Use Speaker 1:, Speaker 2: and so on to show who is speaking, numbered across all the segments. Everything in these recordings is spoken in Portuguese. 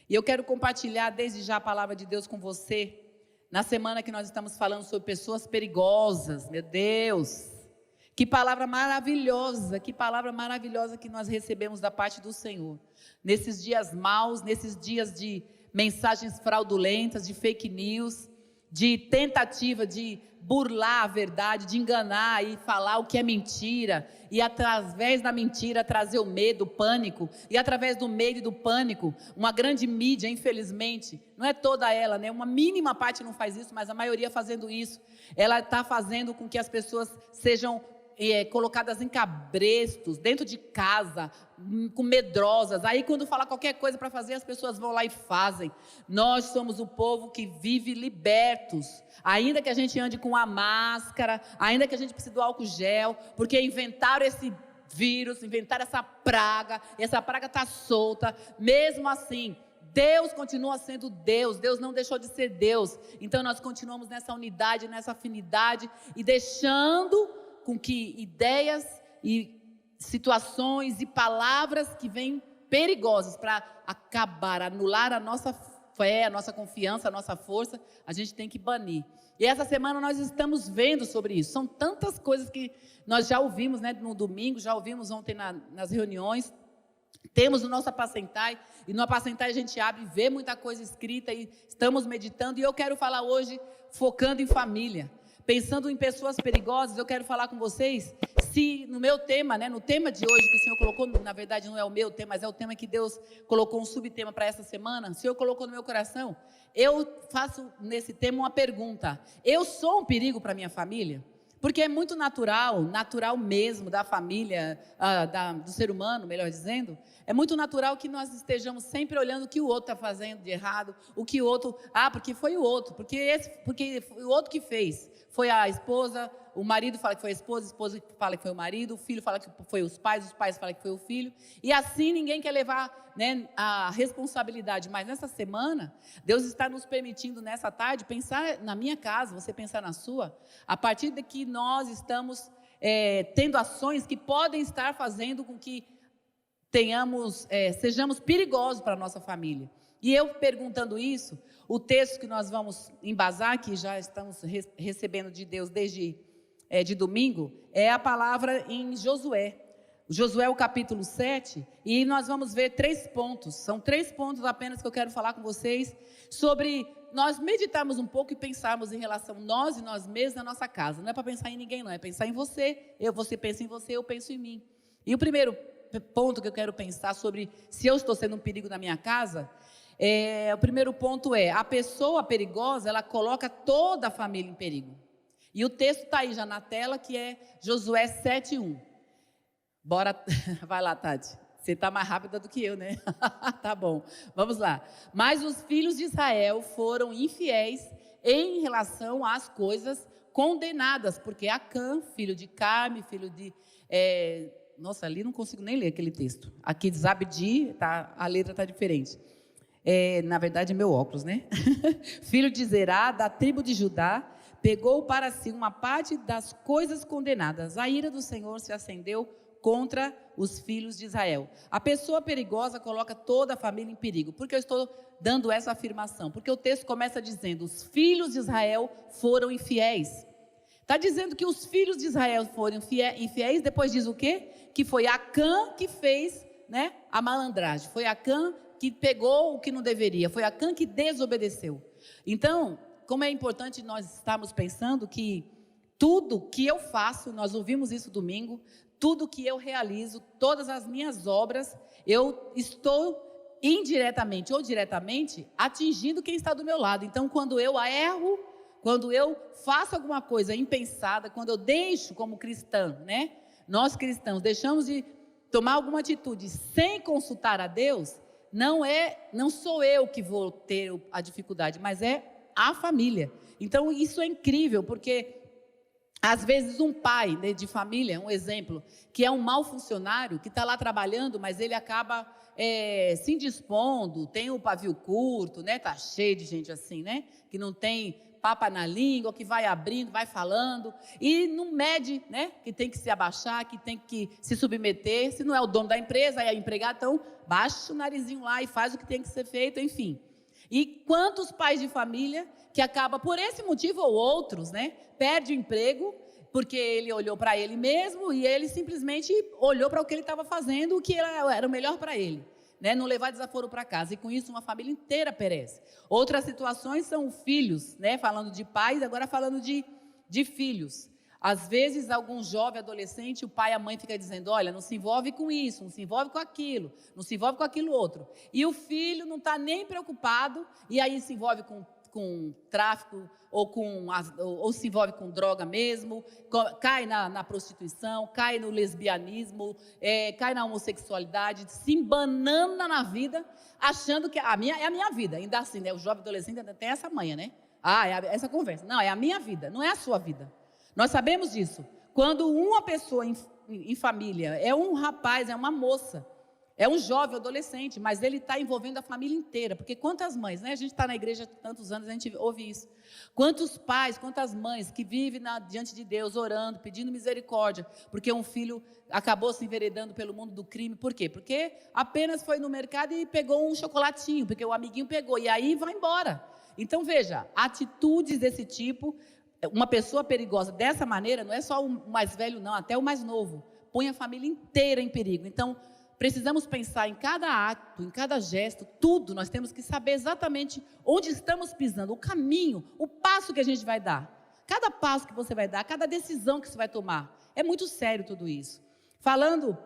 Speaker 1: E eu quero compartilhar desde já a palavra de Deus com você, na semana que nós estamos falando sobre pessoas perigosas. Meu Deus, que palavra maravilhosa que nós recebemos da parte do Senhor. Nesses dias maus, nesses dias de mensagens fraudulentas, de fake news, de tentativa de burlar a verdade, de enganar e falar o que é mentira, e através da mentira trazer o medo, o pânico, e através do medo e do pânico, uma grande mídia, infelizmente, não é toda ela, né? Uma mínima parte não faz isso, mas a maioria fazendo isso, ela está fazendo com que as pessoas sejam colocadas em cabrestos, dentro de casa, com medrosas. Aí quando fala qualquer coisa para fazer, as pessoas vão lá e fazem. Nós somos o povo que vive libertos, ainda que a gente ande com a máscara, ainda que a gente precise do álcool gel, porque inventaram esse vírus, inventaram essa praga está solta. Mesmo assim, Deus continua sendo Deus, Deus não deixou de ser Deus. Então nós continuamos nessa unidade, nessa afinidade, e deixando com que ideias e situações e palavras que vêm perigosas para acabar, anular a nossa fé, a nossa confiança, a nossa força, a gente tem que banir. E essa semana nós estamos vendo sobre isso. São tantas coisas que nós já ouvimos, né, no domingo, já ouvimos ontem nas reuniões. Temos o nosso Apacentai, e no Apacentai a gente abre e vê muita coisa escrita, e estamos meditando. E eu quero falar hoje focando em família. Pensando em pessoas perigosas, eu quero falar com vocês, se no meu tema, né, no tema de hoje que o Senhor colocou, na verdade não é o meu tema, mas é o tema que Deus colocou um subtema para essa semana, o Senhor colocou no meu coração, eu faço nesse tema uma pergunta: eu sou um perigo para a minha família? Porque é muito natural mesmo da família, do ser humano, melhor dizendo, é muito natural que nós estejamos sempre olhando o que o outro está fazendo de errado, o que o outro, porque foi o outro, porque foi o outro que fez, foi a esposa, o marido fala que foi a esposa fala que foi o marido, o filho fala que foi os pais falam que foi o filho, e assim ninguém quer levar, né, a responsabilidade. Mas nessa semana, Deus está nos permitindo nessa tarde pensar na minha casa, você pensar na sua, a partir de que nós estamos tendo ações que podem estar fazendo com que sejamos perigosos para a nossa família. E eu perguntando isso, o texto que nós vamos embasar, que já estamos recebendo de Deus desde de domingo, é a palavra em Josué. Josué, o capítulo 7, e nós vamos ver 3 pontos, são 3 pontos apenas que eu quero falar com vocês, sobre nós meditarmos um pouco e pensarmos em relação nós e nós mesmos na nossa casa. Não é para pensar em ninguém, não, é pensar em você. Você pensa em você, eu penso em mim. E o primeiro ponto que eu quero pensar sobre se eu estou sendo um perigo na minha casa, o primeiro ponto é: a pessoa perigosa, ela coloca toda a família em perigo. E o texto está aí já na tela, que é Josué 7:1. Bora, vai lá, Tati. Você está mais rápida do que eu, né? Tá bom, vamos lá. Mas os filhos de Israel foram infiéis em relação às coisas condenadas, porque Acã, filho de Carme, filho de... nossa, ali não consigo nem ler aquele texto. Aqui de Zabdi, a letra está diferente. Na verdade é meu óculos, né? Filho de Zerá, da tribo de Judá, pegou para si uma parte das coisas condenadas. A ira do Senhor se acendeu contra os filhos de Israel. A pessoa perigosa coloca toda a família em perigo. Por que eu estou dando essa afirmação? Porque o texto começa dizendo: os filhos de Israel foram infiéis. Está dizendo que os filhos de Israel foram infiéis, depois diz o quê? Que foi Acã que fez, né, a malandragem, foi Acã que pegou o que não deveria, foi Acã que desobedeceu. Então, como é importante nós estarmos pensando que tudo que eu faço, nós ouvimos isso domingo, tudo que eu realizo, todas as minhas obras, eu estou indiretamente ou diretamente atingindo quem está do meu lado. Então, quando eu erro, quando eu faço alguma coisa impensada, quando eu deixo como cristã, né? Nós cristãos deixamos de tomar alguma atitude sem consultar a Deus, não sou eu que vou ter a dificuldade, mas é a família. Então isso é incrível, porque às vezes um pai, né, de família, um exemplo, que é um mau funcionário, que está lá trabalhando, mas ele acaba se indispondo, tem o pavio curto, né? Está cheio de gente assim, né? Que não tem papa na língua, que vai abrindo, vai falando, e não mede, né? Que tem que se abaixar, que tem que se submeter. Se não é o dono da empresa, é empregado, então baixa o narizinho lá e faz o que tem que ser feito, enfim. E quantos pais de família que acabam, por esse motivo ou outros, né? Perde o emprego, porque ele olhou para ele mesmo e ele simplesmente olhou para o que ele estava fazendo, o que era o melhor para ele. Né, não levar desaforo para casa, e com isso uma família inteira perece. Outras situações são filhos, né, falando de pais, agora falando de filhos. Às vezes, algum jovem adolescente, o pai e a mãe ficam dizendo, olha, não se envolve com isso, não se envolve com aquilo, não se envolve com aquilo outro. E o filho não está nem preocupado, e aí se envolve com tráfico, ou se envolve com droga mesmo, cai na prostituição, cai no lesbianismo, cai na homossexualidade, se embanana na vida, achando que é a minha vida. Ainda assim, né? O jovem adolescente ainda tem essa manha, né? Essa conversa. Não, é a minha vida, não é a sua vida. Nós sabemos disso. Quando uma pessoa em família, é um rapaz, é uma moça, é um jovem, adolescente, mas ele está envolvendo a família inteira. Porque quantas mães, né? A gente está na igreja há tantos anos, a gente ouve isso. Quantos pais, quantas mães que vivem diante de Deus, orando, pedindo misericórdia, porque um filho acabou se enveredando pelo mundo do crime. Por quê? Porque apenas foi no mercado e pegou um chocolatinho, porque o amiguinho pegou, e aí vai embora. Então, veja, atitudes desse tipo, uma pessoa perigosa dessa maneira, não é só o mais velho, não, até o mais novo, põe a família inteira em perigo. Então, precisamos pensar em cada ato, em cada gesto, tudo. Nós temos que saber exatamente onde estamos pisando, o caminho, o passo que a gente vai dar. Cada passo que você vai dar, cada decisão que você vai tomar. É muito sério tudo isso. Falando,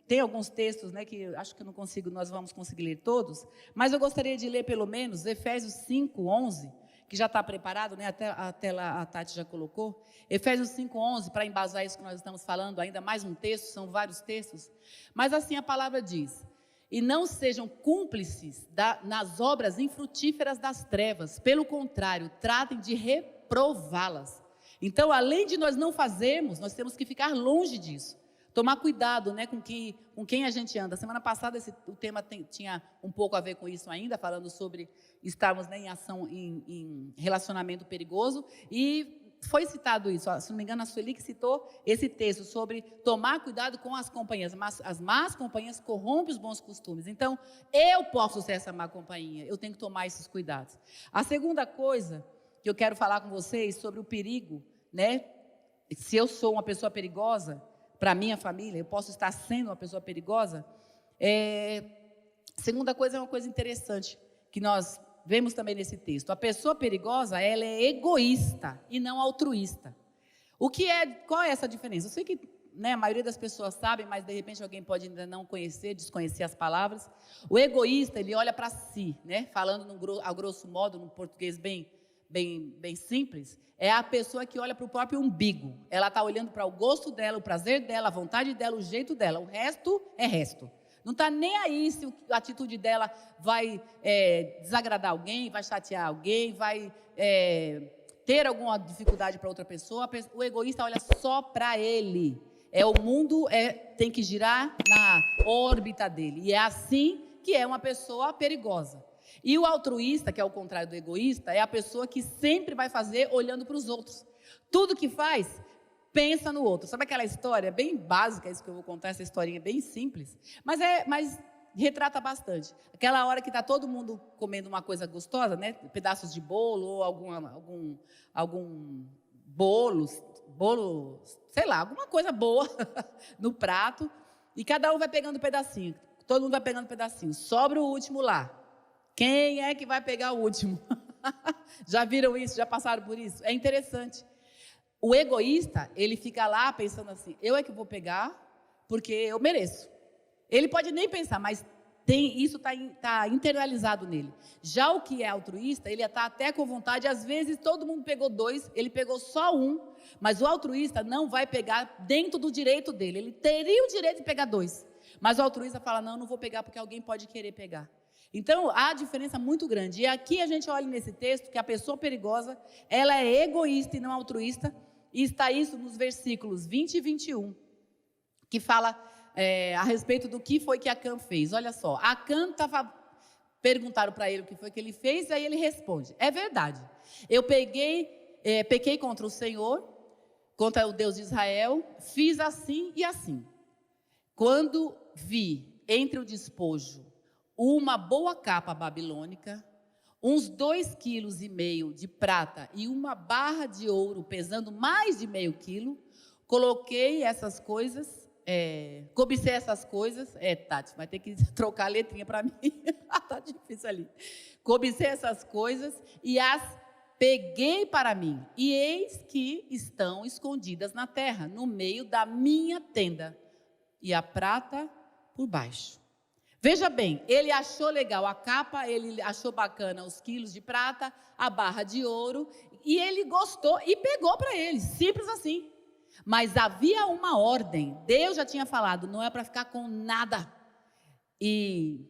Speaker 1: tem alguns textos, né, que acho que nós vamos conseguir ler todos, mas eu gostaria de ler pelo menos Efésios 5:11, que já está preparado, né? Até a tela a Tati já colocou. Efésios 5:11, para embasar isso que nós estamos falando, ainda mais um texto, são vários textos. Mas assim a palavra diz, e não sejam cúmplices nas obras infrutíferas das trevas, pelo contrário, tratem de reprová-las. Então, além de nós não fazermos, nós temos que ficar longe disso. Tomar cuidado, né, com quem a gente anda. Semana passada o tema tinha um pouco a ver com isso ainda, falando sobre estarmos, né, em ação, em relacionamento perigoso. E foi citado isso, se não me engano, a Sueli que citou esse texto sobre tomar cuidado com as companhias. Mas as más companhias corrompem os bons costumes. Então, eu posso ser essa má companhia, eu tenho que tomar esses cuidados. A segunda coisa que eu quero falar com vocês sobre o perigo, né? Se eu sou uma pessoa perigosa para a minha família, eu posso estar sendo uma pessoa perigosa. Segunda coisa é uma coisa interessante, que nós vemos também nesse texto. A pessoa perigosa, ela é egoísta e não altruísta. Qual é essa diferença? Eu sei que, né, a maioria das pessoas sabe, mas de repente alguém pode ainda não conhecer, desconhecer as palavras. O egoísta, ele olha para si, né, falando a grosso modo, num português bem simples, é a pessoa que olha para o próprio umbigo. Ela está olhando para o gosto dela, o prazer dela, a vontade dela, o jeito dela. O resto é resto. Não está nem aí se a atitude dela vai desagradar alguém, vai chatear alguém, vai ter alguma dificuldade para outra pessoa. O egoísta olha só para ele. O mundo tem que girar na órbita dele. E é assim que é uma pessoa perigosa. E o altruísta, que é o contrário do egoísta, é a pessoa que sempre vai fazer olhando para os outros. Tudo que faz, pensa no outro. Sabe aquela história bem básica, isso que eu vou contar, essa historinha bem simples, mas retrata bastante. Aquela hora que está todo mundo comendo uma coisa gostosa, né? Pedaços de bolo ou algum bolo, sei lá, alguma coisa boa no prato, e cada um vai pegando um pedacinho. Todo mundo vai pegando um pedacinho. Sobra o último lá. Quem é que vai pegar o último? Já viram isso? Já passaram por isso? É interessante. O egoísta, ele fica lá pensando assim, eu é que vou pegar porque eu mereço. Ele pode nem pensar, mas isso está internalizado nele. Já o que é altruísta, ele está até com vontade, às vezes todo mundo pegou 2, ele pegou só 1, mas o altruísta não vai pegar dentro do direito dele, ele teria o direito de pegar 2, mas o altruísta fala, não vou pegar porque alguém pode querer pegar. Então, há diferença muito grande. E aqui a gente olha nesse texto que a pessoa perigosa, ela é egoísta e não altruísta, e está isso nos versículos 20 e 21, que fala a respeito do que foi que Acã fez. Olha só, Acã estava perguntaram para ele o que foi que ele fez, e aí ele responde: é verdade, eu pequei contra o Senhor, contra o Deus de Israel, fiz assim e assim. Quando vi entre o despojo uma boa capa babilônica, uns 2,5 quilos de prata e uma barra de ouro pesando mais de meio quilo, coloquei essas coisas, cobicei essas coisas, Tati, vai ter que trocar a letrinha para mim, tá difícil ali. Cobicei essas coisas e as peguei para mim, e eis que estão escondidas na terra, no meio da minha tenda, e a prata por baixo. Veja bem, ele achou legal a capa, ele achou bacana os quilos de prata, a barra de ouro, e ele gostou e pegou para ele, simples assim. Mas havia uma ordem, Deus já tinha falado, não é para ficar com nada. E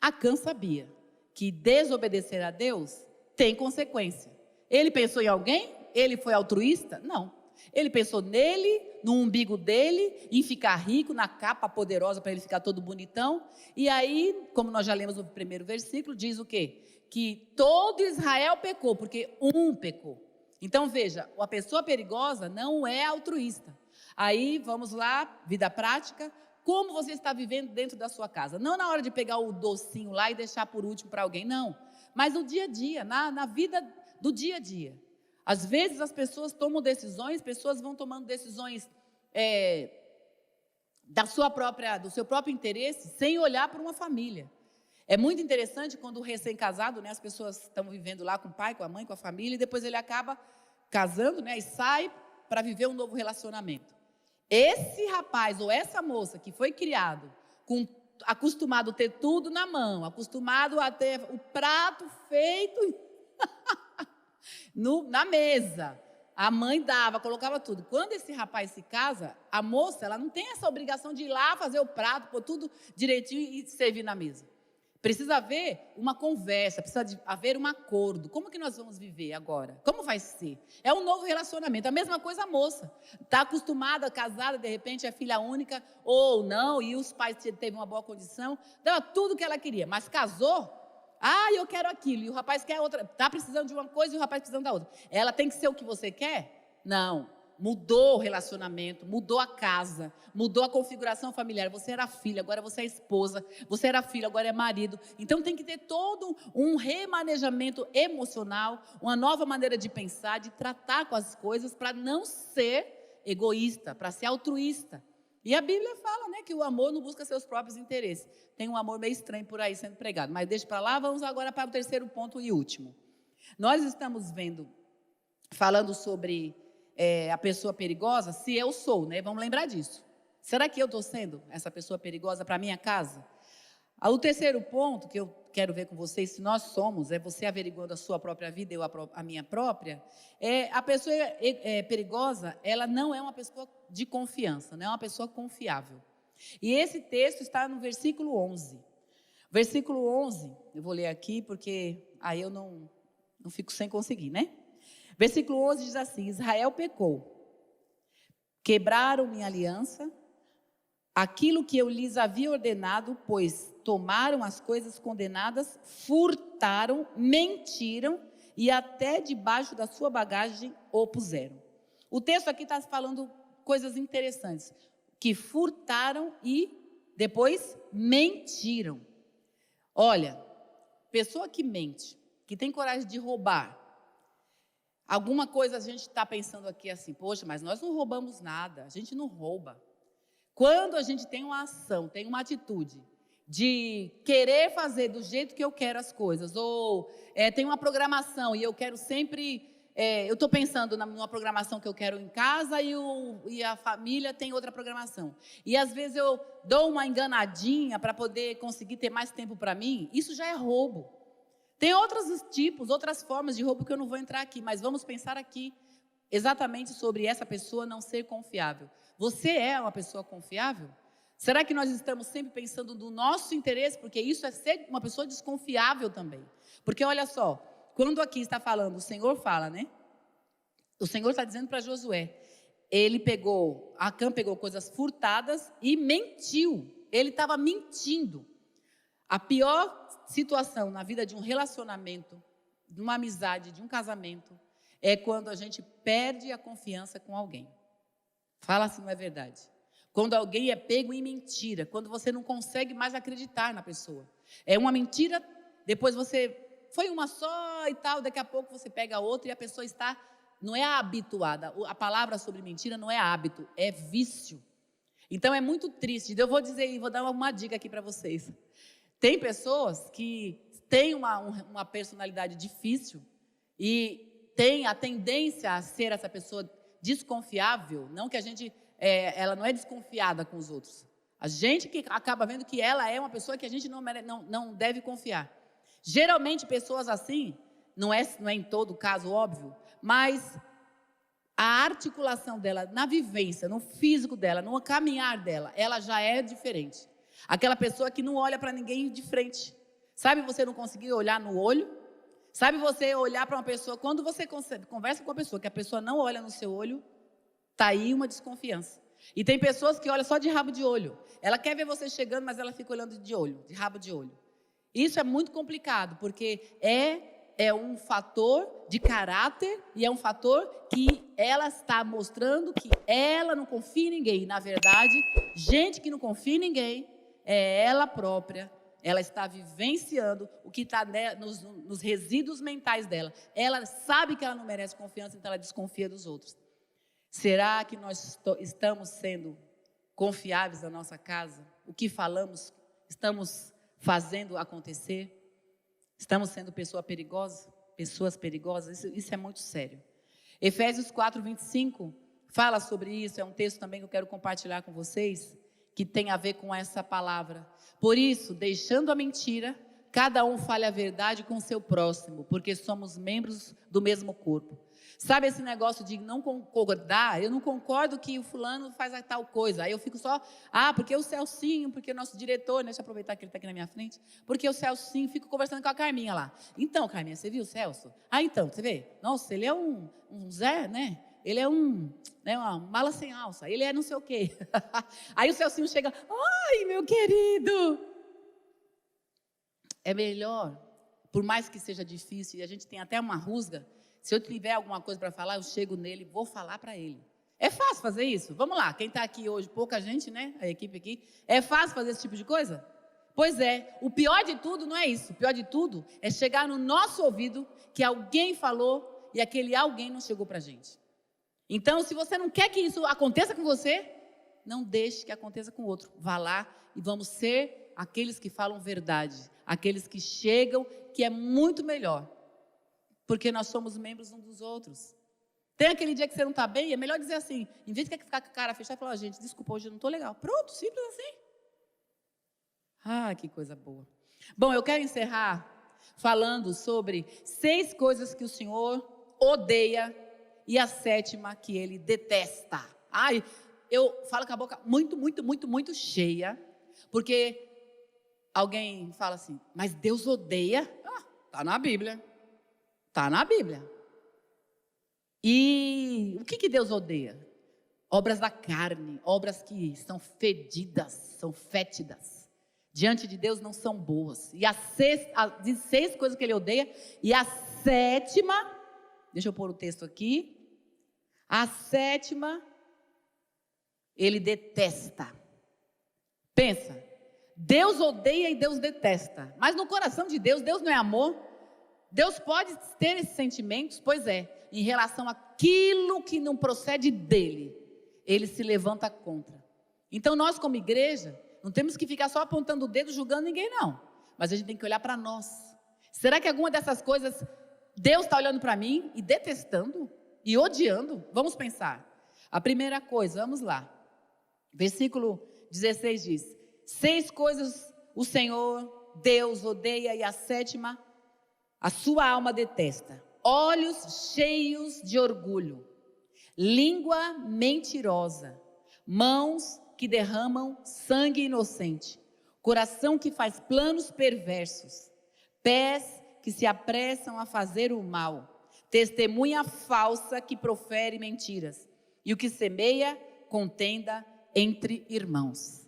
Speaker 1: Acã sabia que desobedecer a Deus tem consequência. Ele pensou em alguém? Ele foi altruísta? Não. Ele pensou nele, no umbigo dele, em ficar rico, na capa poderosa para ele ficar todo bonitão. E aí, como nós já lemos no primeiro versículo, diz o quê? Que todo Israel pecou, porque um pecou. Então veja, a pessoa perigosa não é altruísta. Aí vamos lá, vida prática. Como você está vivendo dentro da sua casa? Não na hora de pegar o docinho lá e deixar por último para alguém, não. Mas no dia a dia, na vida do dia a dia. Às vezes as pessoas tomam decisões, pessoas vão tomando decisões do seu próprio interesse, sem olhar para uma família. É muito interessante quando o recém-casado, as pessoas estão vivendo lá com o pai, com a mãe, com a família, e depois ele acaba casando, e sai para viver um novo relacionamento. Esse rapaz ou essa moça que foi criado, acostumado a ter tudo na mão, acostumado a ter o prato feito na mesa, a mãe dava, colocava tudo. Quando esse rapaz se casa, a moça, ela não tem essa obrigação de ir lá fazer o prato, pôr tudo direitinho e servir na mesa. Precisa haver uma conversa, precisa haver um acordo. Como que nós vamos viver agora? Como vai ser? É um novo relacionamento. A mesma coisa a moça. Está acostumada, casada, de repente é filha única ou não, e os pais teve uma boa condição, dava tudo que ela queria, mas casou, eu quero aquilo, e o rapaz quer outra, está precisando de uma coisa e o rapaz precisando da outra. Ela tem que ser o que você quer? Não. Mudou o relacionamento, mudou a casa, mudou a configuração familiar. Você era filha, agora você é esposa. Você era filho, agora é marido. Então tem que ter todo um remanejamento emocional, uma nova maneira de pensar, de tratar com as coisas, para não ser egoísta, para ser altruísta. E a Bíblia fala, que o amor não busca seus próprios interesses. Tem um amor meio estranho por aí sendo pregado. Mas deixa para lá, vamos agora para o terceiro ponto e último. Nós estamos falando sobre a pessoa perigosa, se eu sou, vamos lembrar disso. Será que eu estou sendo essa pessoa perigosa para a minha casa? O terceiro ponto que eu quero ver com vocês, se nós somos, você averiguando a sua própria vida, eu a minha própria, a pessoa perigosa, ela não é uma pessoa de confiança, não é uma pessoa confiável. E esse texto está no versículo 11. Versículo 11, eu vou ler aqui porque aí eu não fico sem conseguir, Versículo 11 diz assim: Israel pecou, quebraram minha aliança, aquilo que eu lhes havia ordenado, pois tomaram as coisas condenadas, furtaram, mentiram e até debaixo da sua bagagem o puseram. O texto aqui está falando coisas interessantes, que furtaram e depois mentiram. Olha, pessoa que mente, que tem coragem de roubar, alguma coisa a gente está pensando aqui assim, poxa, mas nós não roubamos nada, a gente não rouba. Quando a gente tem uma ação, tem uma atitude de querer fazer do jeito que eu quero as coisas, ou tem uma programação e eu quero sempre, eu estou pensando numa programação que eu quero em casa e a família tem outra programação. E às vezes eu dou uma enganadinha para poder conseguir ter mais tempo para mim, isso já é roubo. Tem outros tipos, outras formas de roubo que eu não vou entrar aqui, mas vamos pensar aqui exatamente sobre essa pessoa não ser confiável. Você é uma pessoa confiável? Será que nós estamos sempre pensando no nosso interesse? Porque isso é ser uma pessoa desconfiável também. Porque olha só, quando aqui está falando, o Senhor fala, O Senhor está dizendo para Josué, Acã pegou coisas furtadas e mentiu. Ele estava mentindo. A pior situação na vida de um relacionamento, de uma amizade, de um casamento, é quando a gente perde a confiança com alguém. Fala se não é verdade. Quando alguém é pego em mentira, quando você não consegue mais acreditar na pessoa. É uma mentira, depois você foi uma só e tal, daqui a pouco você pega outra e a pessoa está, não é habituada. A palavra sobre mentira não é hábito, é vício. Então é muito triste. Eu vou dizer, vou dar uma dica aqui para vocês. Tem pessoas que têm uma personalidade difícil e tem a tendência a ser essa pessoa desconfiável, não que a gente, ela não é desconfiada com os outros. A gente que acaba vendo que ela é uma pessoa que a gente não deve confiar. Geralmente pessoas assim, não é em todo caso óbvio, mas a articulação dela, na vivência, no físico dela, no caminhar dela, ela já é diferente. Aquela pessoa que não olha para ninguém de frente. Sabe você não conseguir olhar no olho? Sabe você olhar para uma pessoa, quando você conversa com uma pessoa, que a pessoa não olha no seu olho, está aí uma desconfiança. E tem pessoas que olham só de rabo de olho. Ela quer ver você chegando, mas ela fica olhando de olho, de rabo de olho. Isso é muito complicado, porque é um fator de caráter e é um fator que ela está mostrando que ela não confia em ninguém. Na verdade, gente que não confia em ninguém é ela própria. Ela está vivenciando o que está nos resíduos mentais dela. Ela sabe que ela não merece confiança, então ela desconfia dos outros. Será que nós estamos sendo confiáveis na nossa casa? O que falamos, estamos fazendo acontecer? Estamos sendo pessoas perigosas? Isso é muito sério. Efésios 4:25 fala sobre isso, é um texto também que eu quero compartilhar com vocês, que tem a ver com essa palavra. Por isso, deixando a mentira, cada um fale a verdade com o seu próximo, porque somos membros do mesmo corpo. Sabe esse negócio de não concordar? Eu não concordo que o fulano faz a tal coisa. Aí eu fico só, porque o Celcinho, porque o nosso diretor, deixa eu aproveitar que ele está aqui na minha frente, porque o Celcinho, fico conversando com a Carminha lá. Então, Carminha, você viu o Celso? Então, você vê? Nossa, ele é um Zé, né? Ele é uma mala sem alça, ele é não sei o quê. Aí o Celcinho chega, ai, meu querido. É melhor, por mais que seja difícil, e a gente tem até uma rusga, se eu tiver alguma coisa para falar, eu chego nele, vou falar para ele. É fácil fazer isso? Vamos lá, quem está aqui hoje, pouca gente, né? A equipe aqui. É fácil fazer esse tipo de coisa? Pois é, o pior de tudo não é isso. O pior de tudo é chegar no nosso ouvido que alguém falou e aquele alguém não chegou para a gente. Então, se você não quer que isso aconteça com você, não deixe que aconteça com o outro. Vá lá e vamos ser aqueles que falam verdade, aqueles que chegam, que é muito melhor, porque nós somos membros uns dos outros. Tem aquele dia que você não está bem, é melhor dizer assim, em vez de ficar com a cara fechada e falar, gente, desculpa, hoje eu não estou legal. Pronto, simples assim. Que coisa boa. Bom, eu quero encerrar falando sobre 6 coisas que o Senhor odeia e a 7ª que Ele detesta. Eu falo com a boca muito, muito, muito, muito cheia, porque alguém fala assim, mas Deus odeia? Está na Bíblia. Está na Bíblia. E o que Deus odeia? Obras da carne, obras que são fedidas, são fétidas. Diante de Deus não são boas. E de 6 coisas que Ele odeia, e a 7ª, deixa eu pôr o texto aqui, a 7ª, Ele detesta. Pensa, Deus odeia e Deus detesta. Mas no coração de Deus, Deus não é amor. Deus pode ter esses sentimentos, pois é, em relação àquilo que não procede dele, Ele se levanta contra. Então nós como igreja, não temos que ficar só apontando o dedo, julgando ninguém não. Mas a gente tem que olhar para nós. Será que alguma dessas coisas, Deus está olhando para mim e detestando? E odiando? Vamos pensar. A primeira coisa, vamos lá. Versículo 16 diz, 6 coisas o Senhor, Deus odeia e a 7ª, a sua alma detesta. Olhos cheios de orgulho, língua mentirosa, mãos que derramam sangue inocente, coração que faz planos perversos, pés que se apressam a fazer o mal, testemunha falsa que profere mentiras, e o que semeia contenda entre irmãos.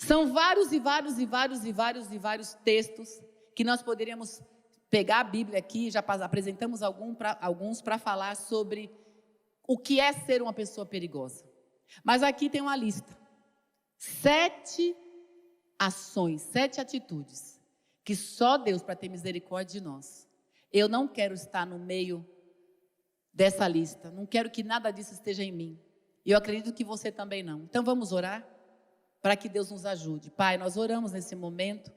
Speaker 1: São vários e vários que nós poderíamos pegar a Bíblia aqui, já apresentamos alguns para falar sobre o que é ser uma pessoa perigosa. Mas aqui tem uma lista. 7 ações, 7 atitudes, que só Deus para ter misericórdia de nós. Eu não quero estar no meio dessa lista, não quero que nada disso esteja em mim. E eu acredito que você também não. Então vamos orar para que Deus nos ajude. Pai, nós oramos nesse momento,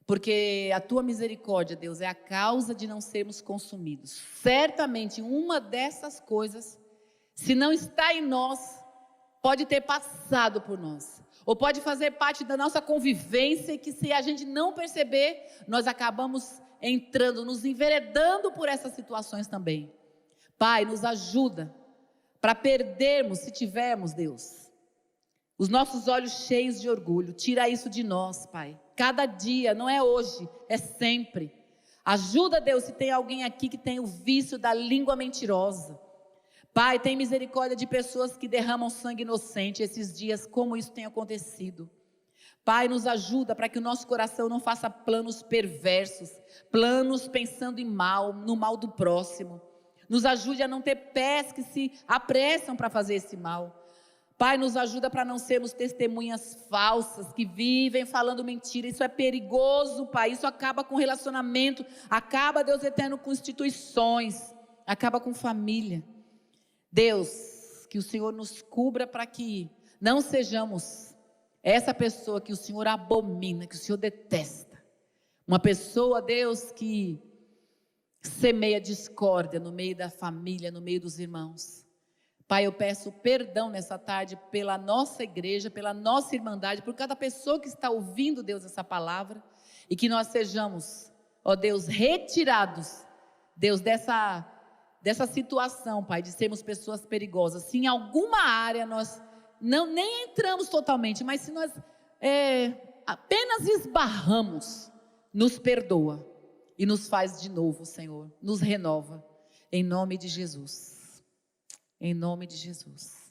Speaker 1: porque a tua misericórdia, Deus, é a causa de não sermos consumidos. Certamente uma dessas coisas, se não está em nós, pode ter passado por nós, ou pode fazer parte da nossa convivência, e que se a gente não perceber, nós acabamos entrando, nos enveredando por essas situações também. Pai, nos ajuda para perdermos, se tivermos, Deus, os nossos olhos cheios de orgulho. Tira isso de nós, Pai, cada dia, não é hoje, é sempre. Ajuda, Deus, se tem alguém aqui que tem o vício da língua mentirosa. Pai, tem misericórdia de pessoas que derramam sangue inocente esses dias, como isso tem acontecido. Pai, nos ajuda para que o nosso coração não faça planos perversos, planos pensando em mal, no mal do próximo. Nos ajude a não ter pés que se apressam para fazer esse mal. Pai, nos ajuda para não sermos testemunhas falsas, que vivem falando mentira. Isso é perigoso, Pai, isso acaba com relacionamento, acaba, Deus eterno, com instituições, acaba com família. Deus, que o Senhor nos cubra para que não sejamos essa pessoa que o Senhor abomina, que o Senhor detesta. Uma pessoa, Deus, que semeia discórdia no meio da família, no meio dos irmãos. Pai, eu peço perdão nessa tarde pela nossa igreja, pela nossa irmandade, por cada pessoa que está ouvindo, Deus, essa palavra, e que nós sejamos, ó Deus, retirados, Deus, dessa situação, Pai, de sermos pessoas perigosas. Se em alguma área nós nem entramos totalmente, mas se nós apenas esbarramos, nos perdoa e nos faz de novo, Senhor, nos renova, em nome de Jesus, em nome de Jesus.